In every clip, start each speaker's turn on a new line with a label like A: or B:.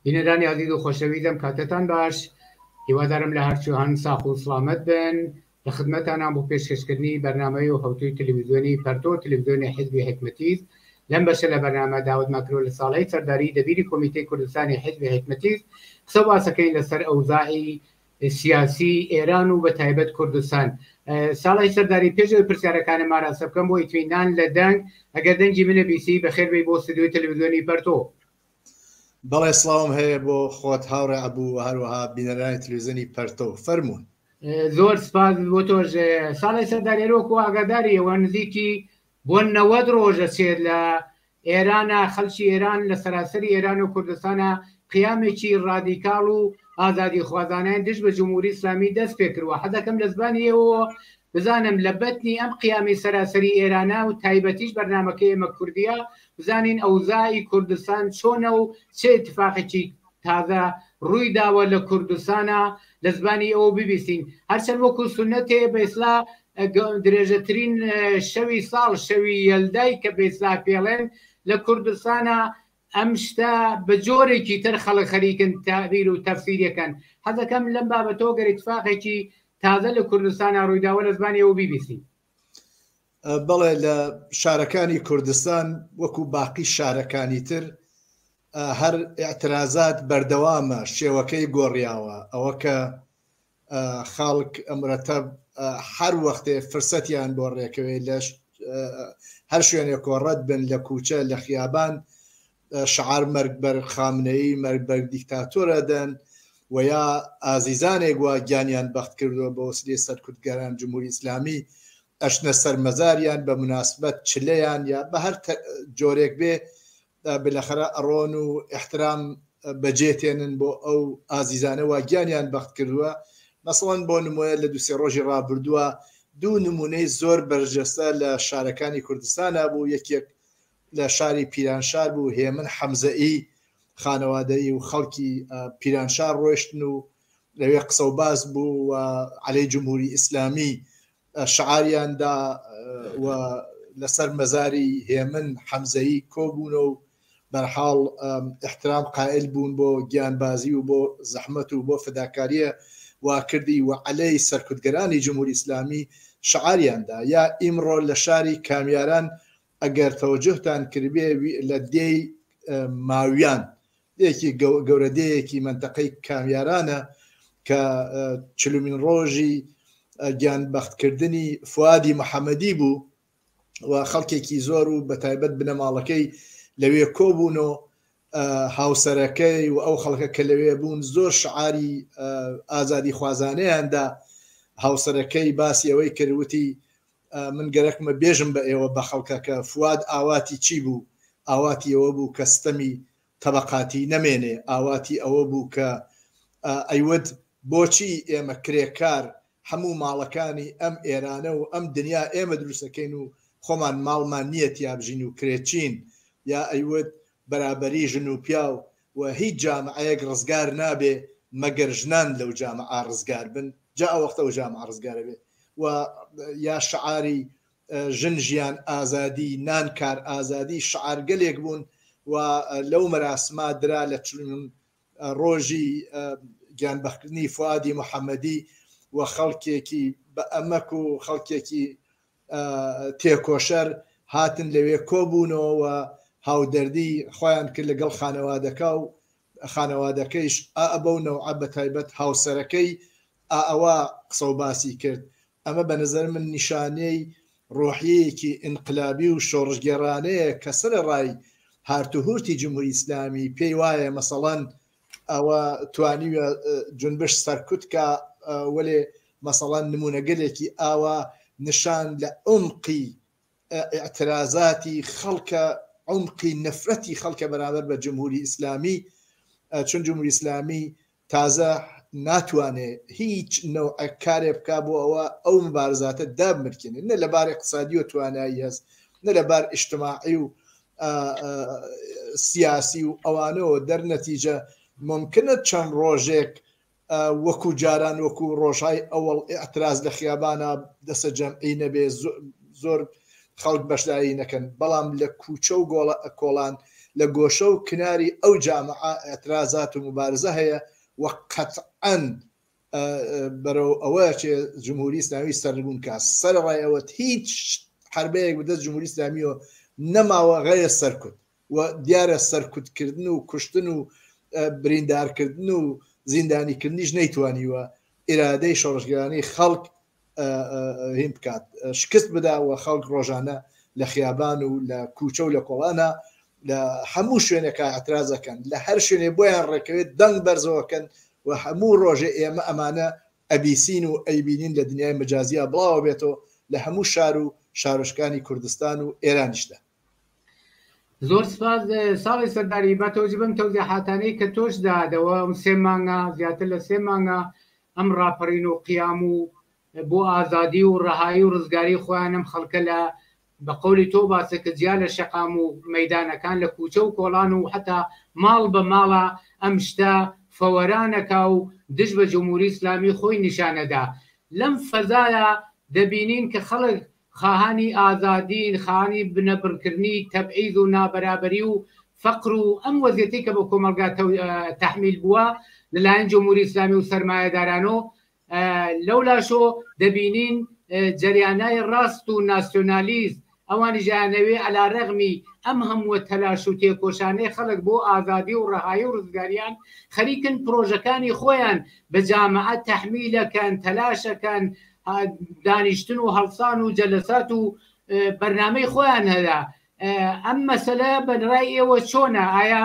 A: بینەرانی عزیز و خۆشەویستم کاتتان باش هیوادارم لە هەرچوهان ساق و سلامت بن لە خدمەتانان بۆ پێشکەشکردنی بەرنامەی و هەوتوی تەلەڤیزیۆنی پەرتۆ تەلەڤیزیۆنی حیزبی حکمەتیست لەم بەشە لە بەرنامە داوت ماکرۆ لە ساڵەی سەرداری دەبیری کۆمیتەی کوردستانی حیزبی حکمەتیست قسە باسەکەین لەسەر ئەوزاعی سیاسی ئێران و بە تایبەت کوردستان ساڵی سەرداری پێشەوەی پرسیارەکانم ئاراسە بکەم بۆ ئیتوینان لە دەنگ ئەگەر دەنگی منە بیسی بەخێربێی بۆ ستودیۆی تەلەڤیزیۆنی پەرتۆ.
B: بەڵێ سڵاوم هەیە بۆ خۆت هاوڕێ عەبوو و هەروەها بینەرانی تەلەڤیزیۆنی پەرتۆ فەرموون.
A: زۆر سپاس بۆ تۆش ساڵی سەرداریەوەکو ئاگاداری ئەوە نزیکی بۆ 90 ڕۆژە چێت لە ئێرانە خەڵکی ئێران لە سەراسەری ئێران و کوردستانە قیامێکی ڕادیکاڵ و ئازادی خوازانیان دژ بە جمهوری ئیسلامی دەست پێ کردووە. حەزەکەم لە زبانی ئێوە بزانم لە بەتنی ئەم قیامی سەراسەری ئێرانە و تایبەتیش بەرنامەکەی ئێمە کوردیە بزانین ئەوزاعی کوردستان چۆنە و چه اتفاقێکی تازە ڕووی داوە لە کوردستانە لە زبانی ئەوە ببیستین. هەرچەند وەکو سونەتێ بە ئیسلا درێژەترین شەوی ساڵ شەوی یەلدای کە بە ئیسلا پێڵێن لە کوردستانە ئەم شتە بە جۆرێکی تر خەڵک خەریکن تابیر و تەفسیرەکەن. حەزەکەم لەم بابەتەوە گەر اتفاقێکی تازە لە کوردستانە ڕوویداوە لە زبانی ئەوە بیبیستین.
B: بەڵێ لە شارەکانی کوردستان وەکو باقی شارەکانی تر هەر ئێعترازات بەردەوامە شێوەکەی گۆڕیاوە ئەوە کە خەڵک ئەمرەتەب هەر وەختێ فرسەتیان بۆ ڕێکەوەی لە هەر شوێنێک کۆڕەت بن لە کوچە لە خیابان شعار مەرگ بەر خامنەیی مەرگ بەر دیکتاتۆرە دەن و یا ئازیزانێک وا گیانیان بەخت کردووە بە وەسیلەی سەرکوتگەران جمهوری ئیسلامی ئەشنە سەرمەزاریان بە مناسبەت چلەیان یا بە هەر جۆرێک بێ بلەخرە ئەڕۆن و احترام بەجێتێنن بۆ ئەو ئازیزانە وا گیانیان بەخت کردووە. مەسەڵەن بۆ نمونە لە دووسێ ڕۆژی ڕابردووە دوو نمونەی زۆر بەرجەستە لە شارەکانی کوردستانە بوو. یەکێک لە شاری پیرانشار بوو هێمن حەمزەئی خانەوادەی و خەڵکی پیرانشار ڕۆیشتن و لەوێ قسە و باز بوو و عەلەی جمهوری ئیسلامی شعاریاندا و لەسەر مەزاری هێمن حەمزەئی کۆبوونە و بەرحاڵ احترام قائل بوون بۆ گیانبازی و بۆ زەحمەت و بۆ فداکاریە واکردی و عەلەی سەرکوتگەرانی جمهوری ئیسلامی شعاریاندا. یا ئیمڕۆ لە شاری کامیاران ئەگەر تەوەجۆتان کردبێ لە دێی ماویان دێکی گەورە دەیەکی منتەقەی کامیارانە کە چلومین ڕۆژی گیانبەختکردنی فوادی محەممەدی بوو و خەڵکێکی زۆر و بە تایبەت بنەماڵەکەی لەوێ کۆبوون و هاوسەرەکەی و ئەو خەڵکە کە لەوێ بوون زۆر شعاری ئازادی خوازانەیاندا. هاوسەرەکەی باسی ئەوەی کردوتی من گەرەکمە بێژم بە ئێوە بە خەڵکە کە فواد ئاواتی چی بوو؟ ئاواتی ئەوە بوو کە ستەمی تەبەقاتی نەمێنێ، ئاواتی ئەوە بوو کە ئەیوت بۆچی ئێمە کرێکار هەموو ماڵەکانی ئەم ئێرانە و ئەم دنیا ئێمە دروستەکەین و خۆمان ماڵمان نییە تیابژین و کرێچین، یا ئەیوت بەرابەری ژن و پیاو و هیچ جامعەیەک ڕزگار نابێ مەگەر ژنان لەو جامعە ڕزگار بن، جا ئەوەختە و جامعە ڕزگارە بێ. و یا شعاری ژن ژیان ئازادی نان کار ئازادی شعار گەلێک بوون و لەو مەراسما درا لە ڕۆژی گیانبەختکردنی فوادی محەممەدی و خەڵکێکی بە ئەمەک و خەڵکێکی تێکۆشەر هاتن لەوێ کۆبوونەوە و هاودەردی خۆیان کرد لەگەڵ خانەوادەکە و خانەوادەکەیش ئەبە و نەوعە بە تایبەت هاوسەرەکەی ئەوە قسە و باسی کرد. ئەمە بە نظر من نیشانەی ڕۆحیەیەکی ئینقلابی و شۆڕژگێڕانەیە کە سرە ڕای هاتوهورتی جمهوری ئیسلامی پێی وایە مەسەڵەن ئەوە توانیوە جنبش سەرکوتکە وەلێ مەسەڵەن نمونەگەلێکی ئاوا نیشان لە عمقی ئاعترازاتی خەڵکە عمقی نەفرەتی خەڵکە بەرامبەر بە جمهوری ئیسلامی، چون جمهوری ئیسلامی تازە ناتوانێت هیچ نەوعە کارێ بکا بۆ ئەوە ئەو مبارزاتە دابمرکێنێت، نە لەبار اقتصادی و توانایی هەست، نە لەبار ئیجتماعی و سیاسی و ئەوانەوە دەرنەتیجە ممکنە چەند ڕۆژێک وەکو جاران وەکو ڕۆژهای ئەوڵ ئاعتراز لە خیابانە دەسە جەمعی نەبێ زۆر خەڵک بەشداری نەکەن، بەڵام لە کوچە و کۆڵان لە گۆشە و کناری ئەو جامعە ئەترازات و مبارزە هەیە و قەتعەن بەرەو ئەوە جمهوری ئیسلامی سەربوون کە سەرڕای ئەوە هیچ حربەیەک بدەست جمهوری ئیسلامیەوە نەماوە غەیە سەرکوت و دیارە سەرکوتکردن و کوشتن و بریندارکردن و زیندانیکردنیش نەیتوانیوە ئێرادەی شۆڕشگرانی خەڵک هیم بکات شکست بداوە خەڵک ڕۆژانە لە خیابان و لە کوچە و لە کۆڵانە لە هەموو شوێنێکە ئەترازەکەن لە هەر شوێنێ بۆیان ڕێکەوێت دەنگ بەرزەوەکەن و هەموو ڕۆژێ ئێمە ئەمانە ئەبیسین و ئەیبینین لە دنیای مەجازیە بڵاوە بێتەوە لە هەموو شار و شارۆچکانی کوردستان و ئێرانیشدا.
A: زۆر سپاس ساڵی سەرداری بە تۆجی بم تەوزیحاتانەی کە تۆش دادەوە سێ مانگە زیاتر لە سێ مانگە ئەم ڕاپەڕین و قیام و بۆ ئازادی و ڕەهایی و ڕزگاری خۆیان ئەم خەڵکە لە بە قەولی تۆ باسە کە جیا لە شەقام و مەیدانەکان لە کوچە و کۆڵان و حتا ماڵ بە ماڵە ئەم شتە فەوەرانەکە و دژ بە جمهوری ئیسلامی خۆی نیشانەدا. لەم فەزایە دەبینین کە خەڵک خاهانی ئازادین خاهانی بنەبڕکردنی تەبعیض و نابەرابەری و فەقر و ئەم وەزیەتی کە بە کۆمەلگا تەحمیل بووە لەلایەن جمهوری ئیسلامی و سەرمایەدارانەوە لەولاشۆ دەبینین جەریانای ڕاست و ناسیۆنالیزم ئەوانی ژیانەوێ ئەلا ڕەغمی ئەم هەمووە تەلاش و تێکۆشانەی خەڵک بۆ ئازادی و ڕەهایی و ڕزگاریان خەریکن پرۆژەکانی خۆیان بە جامعە تەحمیلەکەن تەلاشەکەن دانیشتن و هەڵسان و جەلەسات و بەرنامەی خۆیان هەیە. ئەم مەسەلە بەنڕای ئێوە چۆنە؟ ئایا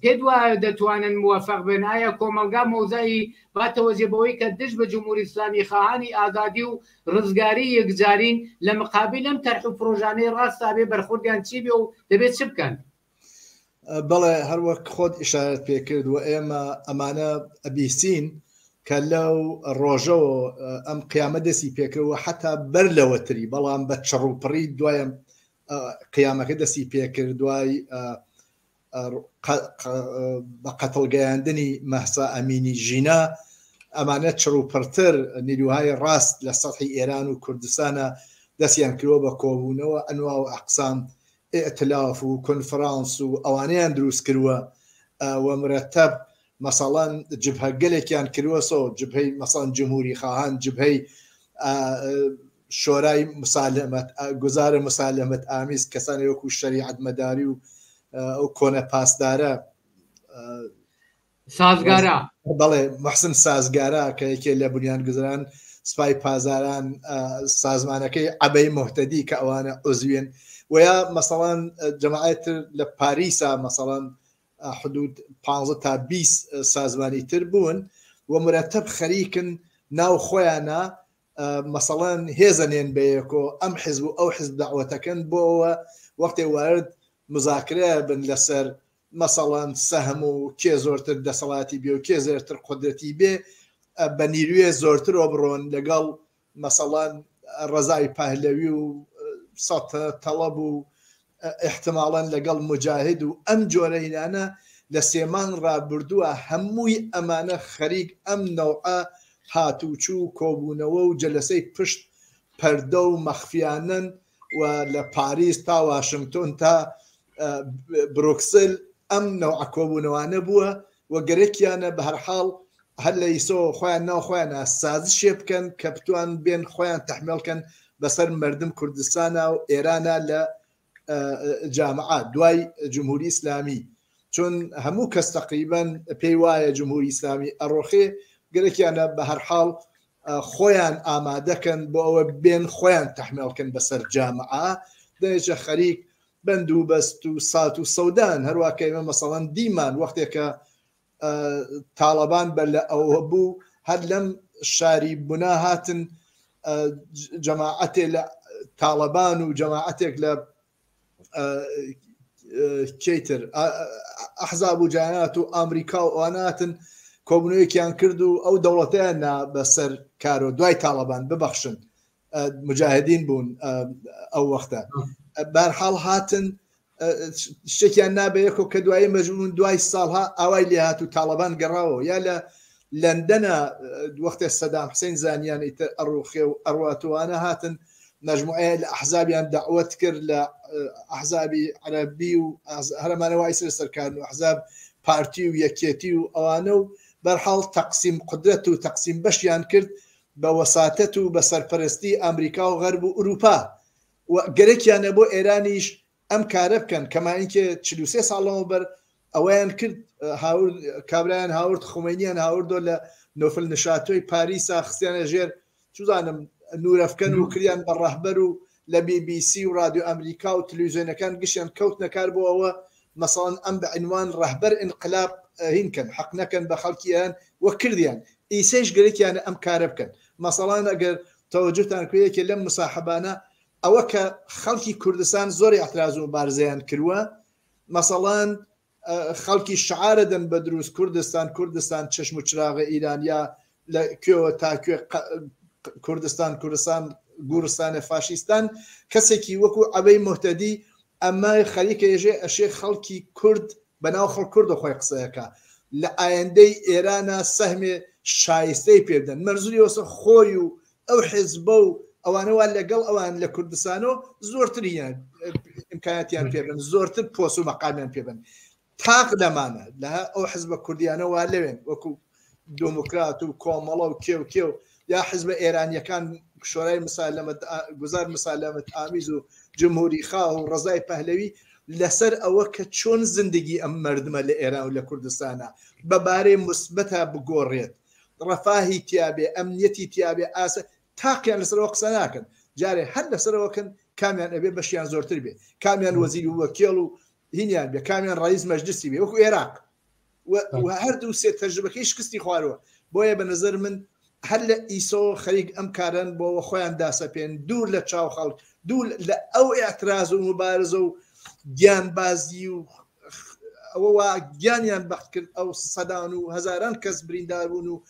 A: پێت وایە دەتوانن موەفەق بن؟ ئایا کۆمەلگا مۆزایی باتەوەجێبەوەی کە دژ بە جمهوری ئیسلامی خاهانی ئازادی و ڕزگاری یەکجارین لە مقابل ئەم تەرح و پرۆژانەی ڕاستا بێ بەرخوردیان چی بێ و دەبێت چ بکەن؟
B: بەڵێ هەروەک خۆت ئیشارەت پێکرد و ئێمە ئەمانە ئەبیسین کە لەو ڕۆژەوە ئەم قیامە دەستی پێکردەوە حتا بەر لەوەتری بەڵام بە چڕوپڕی دوایە قیامەکە دەستی پێکرد دوای بە قەتڵگەیاندنی مەحسا ئەمینی ژینا ئەمانە چڕوپڕتر نیروهای ڕاست لە سەطحی ئێران و کوردستانە دەستیان کردوە بە کۆبوونەوە ئەنوا و ئەقسام ئێتلاف و کۆنفرانس و ئەوانەیان دروست کردووە و مرەتەب مەسەڵەن جبهە گەلێکیان کردووە سۆ جبهەی مەسەڵەن جمهوری خاهان جبهەی شۆرای مسالمەت گوزارە مسالمەت ئامیز کەسانی وەکو شەریعەت مەداری و ئەو کۆنە پاسدارە
A: سازگارە
B: بەڵێ محسن سازگارە کە یەکێ لە بنیانگوزاران سپای پازاران سازمانەکەی عەبەی مۆحتەدی کە ئەوانە عوزوێن ویا مەسەڵەن جەماعەتر لە پاریسا مەسەڵەن حدود 15 تا 20 سازمانی تر بوون و مرەتەب خەریکن ناو خۆیانە مەسەڵەن هێزەنێن بەیەکۆ ئەم حیزب و ئەو حیزب دەعوەتەکەن بۆەوە وەختی وارد مذاکرە بن لەسەر مەسەڵەن سەهم و کێ زۆرتر دەسەڵاتی بێ و کێ زۆرتر قودرەتی بێ بە نیروێ زۆرتر ئۆبڕۆن لەگەڵ مەسەڵەن ڕەزای پاهلەوی و سەد تەڵەب و احتمالاً لەگەڵ مجاهد و ئەم جۆرەینانە لە سێمان ڕابردووە هەمووی ئەمانە خەریک ئەم نەوعە هاتوچوو کۆبوونەوە و جەلسەی پشت پەردە و مەخفیانن و لە پاریس تا واشنگتۆن تا بروکسل ئەم نەوعە کۆبوونەوانە بووە و گەرەکیانە بە هەرحاڵ هەر لە ئیسۆ خۆیان ناو خۆیانە سازشێ بکەن کە بتوان بێن خۆیان تەحمیلکەن بەسەر مردم کوردستانە و ئێرانە لە جامعە دوای جمهوری ئیسلامی چون هەموو کەس تقریبان پێی وایە جمهوری ئیسلامی ئەڕۆخێ گەرەکیانە بە هەرحاڵ خۆیان ئامادەکەن بۆ ئەوە بێن خۆیان تەحمیلکەن بەسەر جامعە دەیجە خەریک بند و بەست و سات و سەودان هەروواکە ئێمە مەسەڵەن دیمان وەختێکە تاڵەبان بەر لە ئەوە بوو هەر لەم شاری بوونا هاتن جەماعەتێ لە تاڵەبان و جەماعەتێک لە کەیتر ئەحزاب و جایات و ئەمریکا و ئەواناتن کۆبوونەوەیەکیان کرد و ئەو دەوڵەتیان بەسەر کارۆ دوای تاڵەبان ببەخشن مجاهدین بوون ئەو وەختە بەرحاڵ هاتن شتێکیان نابەیەکۆ کە دوای مەجموعون دوای ساڵها ئاوای لێ هات و تاڵەبان گەڕاوە یا لە لەندەنە وەختە سەدام حوسێن زانیان ئەڕوخێ و ئەڕواتوانە هاتن مجموعه الاحزاب دعوت كر لاحزاب عربي وهرمان وايسر سركان واحزاب بارتي ويكيتي واوانو برحال تقسيم قدرته وتقسيم بشيان كرد بوساطته وبسرپرستی امریکا وغرب واوروبا وقريك يعني بو ايرانيش ام كارب كان كما انك 43 سال بر اوان كرد هاورد كابران هاورد خمينيان هاورد دول نوفل نشاتوي باريس خصيان جير شو زانم نور افكن وكريان بالرهبر لبي بي سي وراديو امريكا وتلفزيون كان قشيان كوتنا كاربو هو مثلا ام بعنوان رهبر انقلاب هين حقنا كان بخلكيان وكرديان ايسيش قريك يعني ام كارب كان مثلا اگر توجهت ان كويك لم مصاحبانا او كخلكي كردستان زوري اعتراض مبارزيان كروا مثلا خلكي الشعار دن بدروس كردستان چشم چراغ ایران یا لكيو تاكيو كردستان گورستان فاشيستان كسكي وكو ابي مهتدي اما خليك يجي الشيخ خلكي كرد بناو خل كرد خوي قصيكا لايندي ايران سهم شايستي بيدن مرزولي وس خويو او حزبو اوانو ولا قل اوان لكردستانو زورتريان امكانياتيان بيبن زورتر بوسو مقاميان بيبن تاق دمانه لها او حزب كرديانو والوين وكو ديمقراط وكومالو وكيو يا حزب ايرانيا كان شورای مسالمه گزار مسالمه آمیز و جمهوری خواه و رضای پهلوی لسر او که چون زندگی ام مردم لإيران و لكردستان بباره مثبتها بگورید رفاهی تیابه امنیتی تیابه آسا تاقیان لسر وقت سناکن جاره هر لسر وقت کامیان ابی بشیان زورتر بی کامیان وزیر وکیل و هینیان بی کامیان رئیس مجلسی بی وکو عراق و هر دو سه تجربه کیش کستی خوارو بویا بنظر من هل إيسو خريج أمكارن بو خوان داسا بين دور لتشاو خلق دور لأو اعتراض ومبارزة جان بازي و جانيان بخت كرد أو صدانو هزاران كس بريندارونو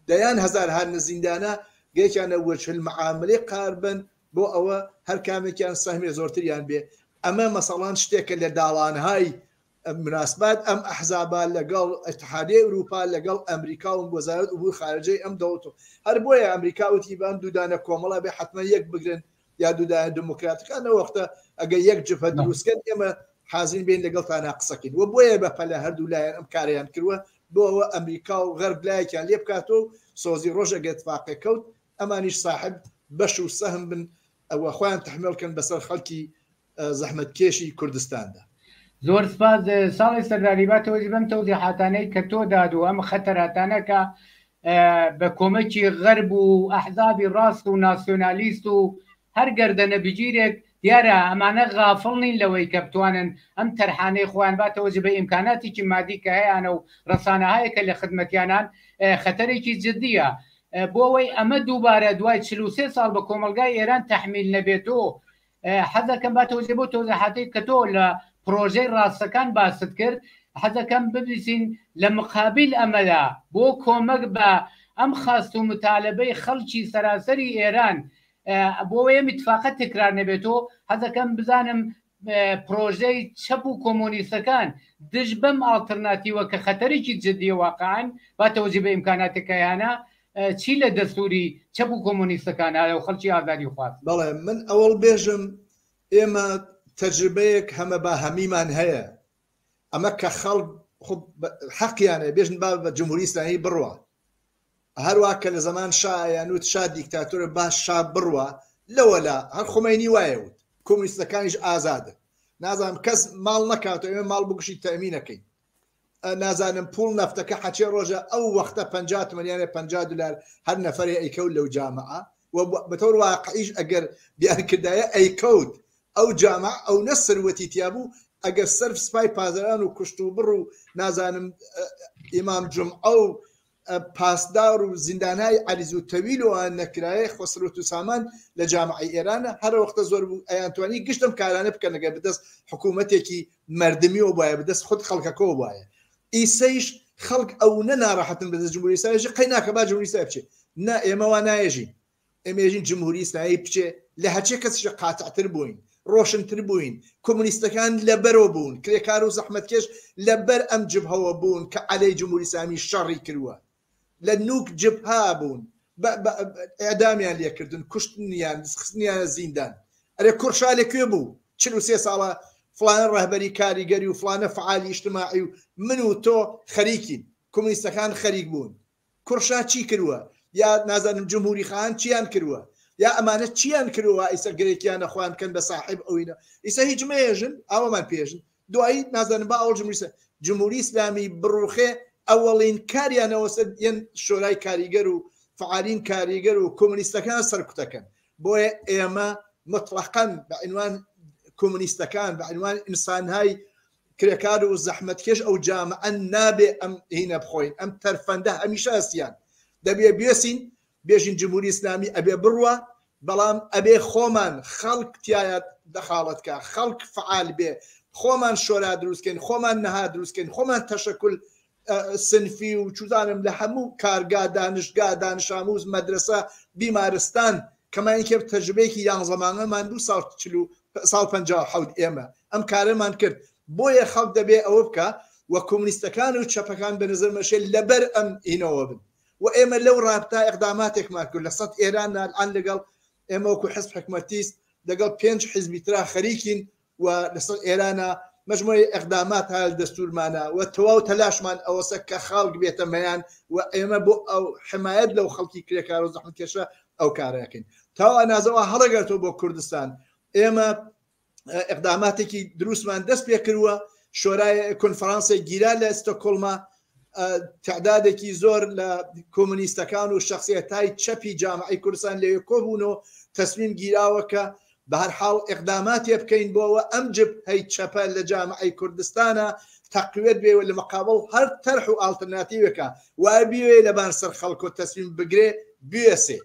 B: ديان هزار هان زندانا جيش أنا وجه المعاملة قاربا بو أو هر كامل كان سهمي زورتريان بي أما مثلا شتيك اللي دالان هاي مناسبات ام احزابا لقال اتحاديه اوروبا لقال امريكا ووزاره امور خارجيه ام دوتو هر بويا امريكا وتيبان دودانا كوملا به حتما يك بقرن يا دودانا ديمقراطيك انا وقتها اجا يك جبهه دروس كان اما حازين بين لقال انا قصكين وبويا بفلا هر دولا ام كاريان كروا بو امريكا وغرب لا كان ليبكاتو سوزي روجا اتفاقي كوت امانيش صاحب بشو سهم بن او اخوان تحمل كان بس خلكي زحمه كيشي كردستان ده
A: زۆر سپاس ساڵی سەرداریباتەوەی بەم تەوزیحاتانەی کە تۆ داد و ئەم خەتەراتانە کە بە کۆمەکی غەرب و ئەحزابی ڕاست و ناسیۆنالیست و هەر گەردەنە بگیرێک دیارە ئەمانە غافڵ نین لەوەی کە بتوانن ئەم تەرحانەی خۆیان باتەوەجە بە ئیمکاناتێکی مادی کە هەیەیانە و ڕەسانەهایە کە لە خزمەتیانان خەتەرێکی جددیە بۆ ئەوەی ئەمە دووبارە دوای 43 ساڵ بە کۆمەلگای ئێران تەحمیل نەبێتەوە حەزەکەم باتەوەجە بۆ تۆزیحاتەی کە تۆ لە پرۆژەی ڕاستەکان باست کرد حەزەکەم ببیسین لە مقابل ئەمەدا بۆ کۆمەک بە ئەم خاست و متالبەی خەڵکی سەراسەری ئێران بۆ ئەم اتفاقە تکرار نەبێتەوە حەزەکەم بزانم پرۆژەی چەپ و کۆمۆنیستەکان دژ بەم ئالتەرناتیوە کە خەتەرێکی جددیە واقعاً باتەوەجە بە ئیمکاناتەکەیانە چی لە دەستوری چەپ و کۆمۆنیستەکانە و خەڵکی ئازادی خواست
B: بەڵێ من ئەوڵ بێژم ئێمە تجربەیەک هەمە بە هەمیمان هەیە ئەمە کە خەڵک حەقیانە بێژن با بە جمهوری ئیسلامی بڕوە هەروە کە لە زەمان شایان وت شا دیکتاتۆرە باش شا بڕوە لەوەلا هەر خۆمەینی وایە وت کۆمونیستەکانیش ئازادە نازانم کەس ماڵ نەکاتەوە ئێمە ماڵ بگوشی تەمینەکەین نازانم پوڵ نەفتەکە حەچێ ڕۆژە ئەو وەختە 50 ملیۆنە $50 هەر نەفەرێ ئەیکەوت لەو جامعە و بەتەوەر واقعیش ئەگەر بیانکردایە ئەیکەوت ئەو جامع ئەو نە سەروەتی تیابوو ئەگەر سەرف سپای پازەران و کوشت و بڕ و نازانم ئیمام جومعە و پاسدار و زیندانای عەریز و تەویل وان نەکرایە خۆسرۆت و سامان لە جامعی ئێرانە هەر وەختە زۆر بوو ئەیانتوانی گشتم کارانە بکەنەگە بدەست حکوومەتێکی مردمیەوە وایە بدەست خود خەڵکەکەەوە وایە ئیسەیش خەڵک ئەو نە ناڕەحەتن بەدەست جمهوری ئیسلامی قەی ناکە با جمهوری ئیسلامی بچێ نا ئێمە وا نایەژین ئێمە ێژین جمهوری ئیسلامی بچێ لە هەرچێ کەسیش قاتعتر بووین ڕۆشنتر بووین کۆمونیستەکان لەبەرەوە بوون کرێکار و زەحمەتکێش لەبەر ئەم جبهەوە بوون کە عەلەی جمهوری ئیسلامی شەڕی کردووە لە نوک جبها بوون ئەعدامیان لێکردن کوشتنیان خستنیانە زیندان ئەرێ کوڕشا لەکوێ بوو 43 ساڵە فلانە ڕەهبەری کاریگەری و فلانە فعالی اجتماعی و من و تۆ خەریکین کۆمونیستەکان خەریک بوون کوڕشا چی کردووە یا نازانم جمهوری خان چیان کردووە یا ئەمانە چیان کردووە ئیسە گرێکیانە خۆیان کەن بە صاحب ئەوینە ئیسە هیچ مێژن ئەوەمان پێژن دوایی نازانم با ئەوڵ جمهوری ئیسلامی بڕوخێ ئەوەڵین کاریانەوە یەن شۆرای کاریگەر و فعالین کاریگەر و کۆمونیستەکان سەرکوتەکەن بۆیە ئێمە مطلقاً بە عنوان کۆمونیستەکان بە عنوان ئینسانهای کرێکار و زەحمەتکێش ئەو جامعە نابێ ئەم هینە بخۆین ئەم تەرفەندە هەمیشە ئەستیان دەبێ بێسین بێژین جمهوری ئیسلامی ئەبێ بڕوە بەڵام ئەبێ خۆمان خەڵک تایە دەخاڵەتکە خەڵک فعال بێ خۆمان شۆرا دروستکەین خۆمان نەها دروستکەین خۆمان تەشەکل سنفی و چوزانم لە هەموو کارگا دانشگا دانشآموز مەدرسە بیمارستان کەمانکێ تەجربەیەکی یان زەمانەمان 2 ساڵ 57 ئێمە ئەم کارەمان کرد بۆیە خەڵک دەبێ ئەوە بکە وە کۆمونیستەکان و چەپەکان بە نظر مەشێ لەبەر ئەم هینەوە بن و ئێمە لەو ڕابطە ئەقداماتێکمان کرد لە سەد ئێران ئەلان لەگەڵ ئێمە وەکو حزب حکومەتیست لەگەڵ 5 حیزبی ترا خەریکین و لە سەد ئێرانە مجموعی ئەقدامات هەل دەستورمانە و تەواو تەلاشمان ئەوەسە کە خەڵک بێتە مەیان و ئێمە بۆ ئەو حمایەت لەو خەڵکی کرێکار و زەحمەتکێشە ئەو کارەکەین تاوا نازەوە هەڵەگەرتەوە بۆ کوردستان ئێمە ئەقداماتێکی دروستمان دەست پێ کردووە شۆرای کۆنفرانسی گیرا لە ئەستۆکۆڵما تعدادێکی زۆر لە کۆمونیستەکان و شخصیەتای چەپی جامعەی کوردستان لەوێ کۆبوون و تەسمیم گیراوە کە بە هەر حاڵ ئەقداماتی بکەین بۆەوە ئەم جب هەی چەپە لە جامعەی کوردستانە تەقوێت بێ لە مەقابڵ هەر تەرح و ئالتەرناتیڤەکە وای بوێ لەبان سەر خەڵک و تەسمیم بگرێ بێسێ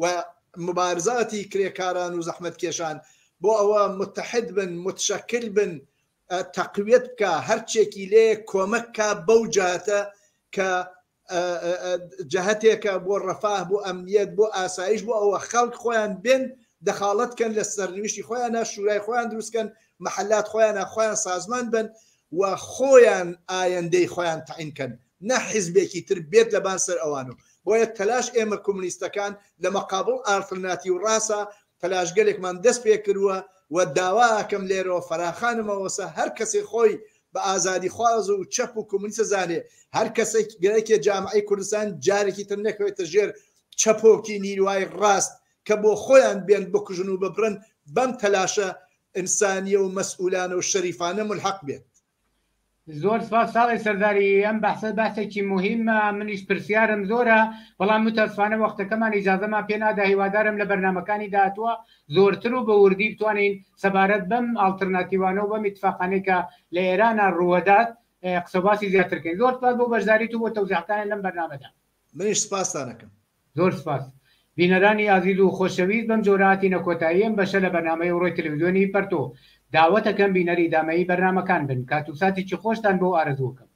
B: و مبارزاتی کرێکاران و زەحمەتکێشان بۆ ئەوە متحد بن متشکل بن تەقوێت بکە هەرچێکی لێ کۆمەککە بەو جاتە کە جەهەتێکە بۆ ڕەفاه بۆ ئەمنیەت بۆ ئاسایش بۆ ئەوە خەڵک خۆیان بێن دەخاڵەتکەن لە سەرنوشتی خۆیانە شورای خۆیان دروستکەن مەحلات خۆیانە خۆیان سازمان بن و خۆیان ئایندەی خۆیان تەعینکەن نە حیزبێکی تر بێت لەبان سەر ئەوانە بۆیە تەلاش ئێمە کۆمونیستەکان لە مەقابڵ ئالتەرناتیڤ و ڕاستە تەلاشگەلێکمان دەست پێ کردووە و داواکەم لێرەوە فەراخانمەوەسە هەر کەسێک خۆی بە ئازادی خواز و چەپ و کۆمونیستە زانێ هەر کەسێک گەرەێکی جامعەی کوردستان جارێکی تر نەکەوێتە ژێر چەپۆکی نیروای ڕاست کە بۆ خۆیان بێن بکوژن و ببرن بەم تەلاشە ئینسانیە و مەسئولانە و شەریفانە ملحەق بێت
A: زۆر سپاس ساڵی سەرداری ئەم بەحسە باسێکی مهمە منیش پرسیارم زۆرە بەڵام متەسفانە وەختەکەمان ئیجازەمان پێ نادا هیوادارم لە بەرنامەکانی داهاتووە زۆرتر و بە وردی بتوانین سەبارەت بەم ئالتەرناتیڤانە و بەم ئیتفاقانەیە لە ئێرانە ڕوەدات قسەباسی زیاترکەین زۆر سپاس بۆ بەشداریت و بۆ تەوزیعەکان لەم بەرنامەدا
B: منیش سپاستانەکەم
A: زۆر سپاس بینەرانی ئازیز و خۆشەویست بەم جۆرەهاتی نەکۆتاییەم بەشە لە بەرنامەی ڕۆی تەلەڤیزیۆنی پەرتۆ داوەتەکەم بینەری دامەیی بەرنامەکان بن کات و ساتێکی خۆشتان بۆ ئارەزووکەم